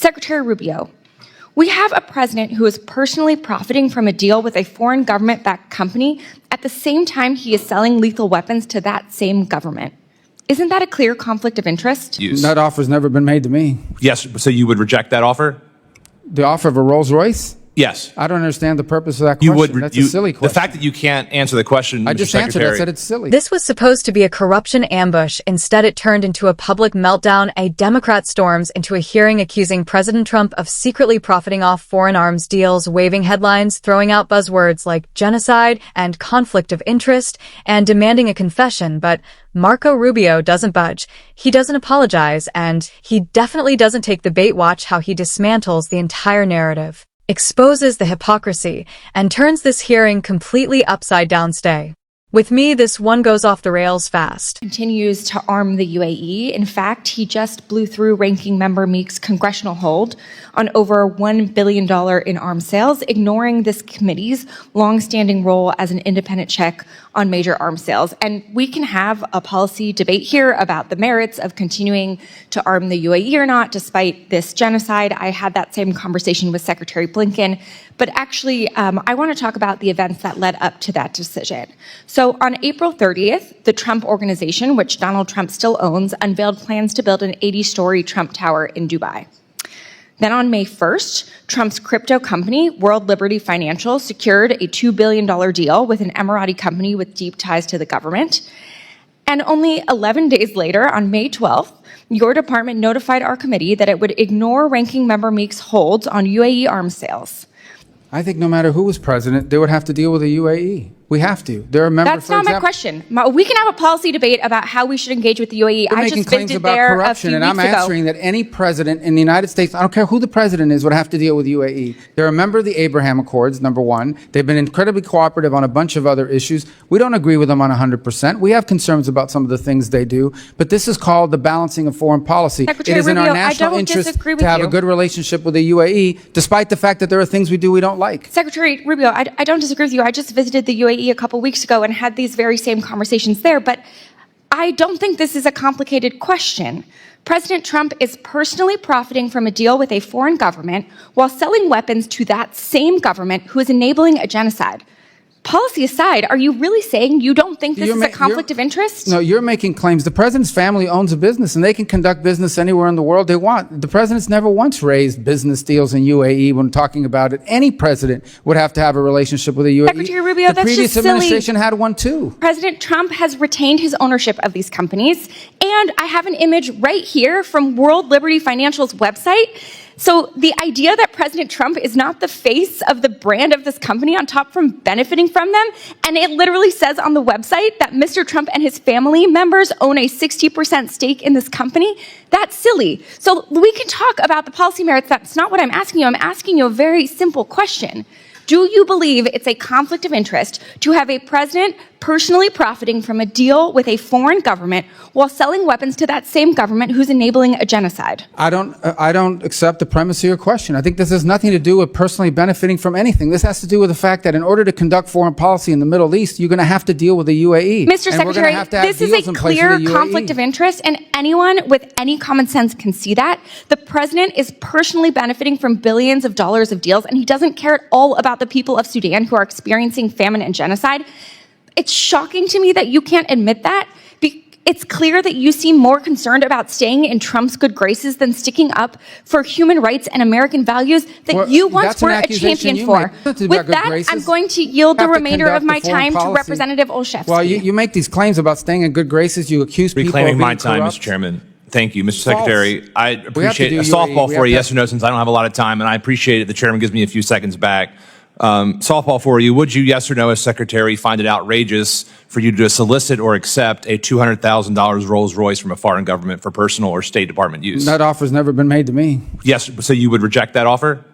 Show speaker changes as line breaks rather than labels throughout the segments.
Secretary Rubio, we have a president who is personally profiting from a deal with a foreign government-backed company at the same time he is selling lethal weapons to that same government. Isn't that a clear conflict of interest?
That offer's never been made to me.
Yes, so you would reject that offer?
The offer of a Rolls Royce?
Yes.
I don't understand the purpose of that question. That's a silly question.
The fact that you can't answer the question,
I just answered it. I said it's silly.
This was supposed to be a corruption ambush. Instead, it turned into a public meltdown. A Democrat storms into a hearing accusing President Trump of secretly profiting off foreign arms deals, waving headlines, throwing out buzzwords like genocide and conflict of interest, and demanding a confession. But Marco Rubio doesn't budge. He doesn't apologize, and he definitely doesn't take the bait. Watch how he dismantles the entire narrative, exposes the hypocrisy, and turns this hearing completely upside down. Stay with me, this one goes off the rails fast.
Continues to arm the UAE. In fact, he just blew through Ranking Member Meek's congressional hold on over $1 billion in arms sales, ignoring this committee's longstanding role as an independent check on major arms sales. And we can have a policy debate here about the merits of continuing to arm the UAE or not, despite this genocide. I had that same conversation with Secretary Blinken. But actually, I want to talk about the events that led up to that decision. So on April 30th, the Trump Organization, which Donald Trump still owns, unveiled plans to build an 80-story Trump Tower in Dubai. Then on May 1st, Trump's crypto company, World Liberty Financial, secured a $2 billion deal with an Emirati company with deep ties to the government. And only 11 days later, on May 12th, your department notified our committee that it would ignore Ranking Member Meek's holds on UAE arms sales.
I think no matter who was president, they would have to deal with the UAE. We have to. There are members.
That's not my question. We can have a policy debate about how we should engage with the UAE.
They're making claims about corruption, and I'm answering that any president in the United States, I don't care who the president is, would have to deal with UAE. They're a member of the Abraham Accords, number one. They've been incredibly cooperative on a bunch of other issues. We don't agree with them on 100%. We have concerns about some of the things they do, but this is called the balancing of foreign policy.
Secretary
it is
Rubio,
in our national interest to have a good relationship with the UAE, despite the fact that there are things we do we don't like.
Secretary Rubio, I don't disagree with you. I just visited the UAE a couple weeks ago and had these very same conversations there, but I don't think this is a complicated question. President Trump is personally profiting from a deal with a foreign government while selling weapons to that same government who is enabling a genocide. Policy aside, are you really saying you don't think this is a conflict of interest?
No, you're making claims. The president's family owns a business, and they can conduct business anywhere in the world they want. The president's never once raised business deals in UAE when talking about it. Any president would have to have a relationship with the UAE.
Secretary Rubio, that's just silly.
The previous administration had one too.
President Trump has retained his ownership of these companies, and I have an image right here from World Liberty Financial's website. So the idea that President Trump is not the face of the brand of this company on top from benefiting from them, and it literally says on the website that Mr. Trump and his family members own a 60% stake in this company, that's silly. So we can talk about the policy merits. That's not what I'm asking you. I'm asking you a very simple question. Do you believe it's a conflict of interest to have a president personally profiting from a deal with a foreign government while selling weapons to that same government who's enabling a genocide?
I don't accept the premise of your question. I think this has nothing to do with personally benefiting from anything. This has to do with the fact that in order to conduct foreign policy in the Middle East, you're going to have to deal with the UAE.
Mr. Secretary, this is a clear conflict of interest, and anyone with any common sense can see that. The president is personally benefiting from billions of dollars of deals, and he doesn't care at all about the people of Sudan who are experiencing famine and genocide. It's shocking to me that you can't admit that. It's clear that you seem more concerned about staying in Trump's good graces than sticking up for human rights and American values that you once were a champion for. With that, I'm going to yield the remainder of my time to Representative Olszewski.
Well, you make these claims about staying in good graces. You accuse people of being
reclaiming my time,
corrupt.
Mr. Chairman. Thank you, Mr. Secretary. I appreciate a softball for you, yes or no, since I don't have a lot of time, and I appreciate it. The chairman gives me a few seconds back. Softball for you. Would you, yes or no, as Secretary, find it outrageous for you to solicit or accept a $200,000 Rolls Royce from a foreign government for personal or State Department use?
That offer's never been made to me.
Yes, so you would reject that offer?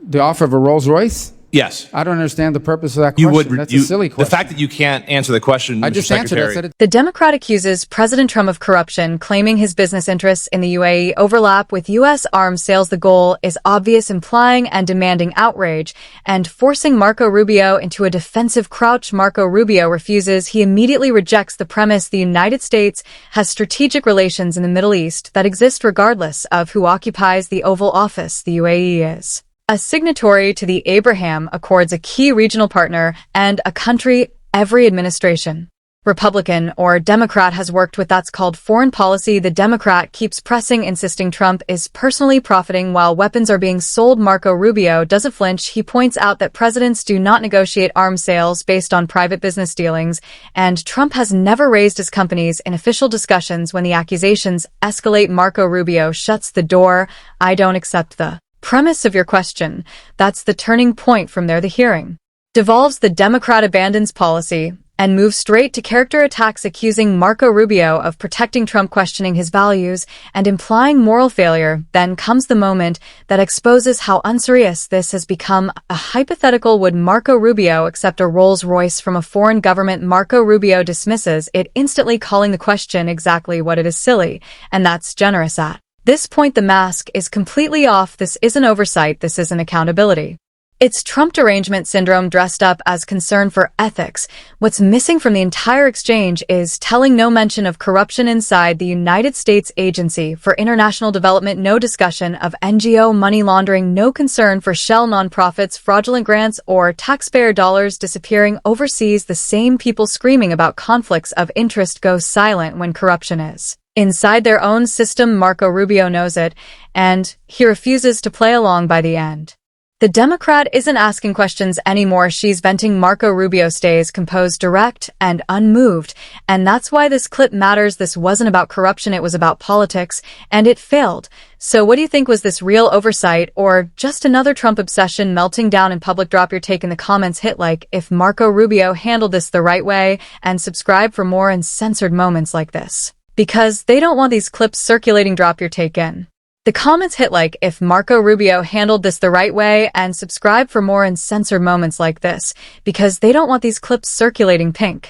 The offer of a Rolls Royce?
Yes.
I don't understand the purpose of that
You
question.
would.
That's a silly question.
The fact that you can't answer the question,
I
Mr.
just answered it. I
Secretary.
said it.
The Democrat accuses President Trump of corruption, claiming his business interests in the UAE overlap with U.S. arms sales. The goal is obvious, implying and demanding outrage and forcing Marco Rubio into a defensive crouch. Marco Rubio refuses. He immediately rejects the premise the United States has strategic relations in the Middle East that exist regardless of who occupies the Oval Office. The UAE is a signatory to the Abraham Accords, a key regional partner, and a country every administration, Republican or Democrat, has worked with. That's called foreign policy. The Democrat keeps pressing, insisting Trump is personally profiting while weapons are being sold. Marco Rubio doesn't flinch. He points out that presidents do not negotiate arms sales based on private business dealings, and Trump has never raised his companies in official discussions. When the accusations escalate, Marco Rubio shuts the door. I don't accept the premise of your question. That's the turning point. From there, the hearing devolves. The Democrat abandons policy and moves straight to character attacks, accusing Marco Rubio of protecting Trump, questioning his values, and implying moral failure. Then comes the moment that exposes how unserious this has become. A hypothetical: would Marco Rubio accept a Rolls-Royce from a foreign government? Marco Rubio dismisses it instantly, calling the question exactly what it is: silly. And that's generous. At this point, the mask is completely off. This isn't oversight. This isn't accountability. It's Trump derangement syndrome dressed up as concern for ethics. What's missing from the entire exchange is telling. No mention of corruption inside the United States Agency for International Development, no discussion of NGO money laundering, no concern for shell nonprofits, fraudulent grants, or taxpayer dollars disappearing overseas. The same people screaming about conflicts of interest go silent when corruption is inside their own system. Marco Rubio knows it, and he refuses to play along. By the end, the Democrat isn't asking questions anymore. She's venting. Marco Rubio stays composed, direct, and unmoved. And that's why this clip matters. This wasn't about corruption. It was about politics, and it failed. So what do you think? Was this real oversight or just another Trump obsession melting down in public? Drop your take in the comments. Hit like if Marco Rubio handled this the right way, and subscribe for more uncensored moments like this, because they don't want these clips circulating. Drop your take in the comments. Hit like if Marco Rubio handled this the right way, and subscribe for more uncensored moments like this, because they don't want these clips circulating. Pink.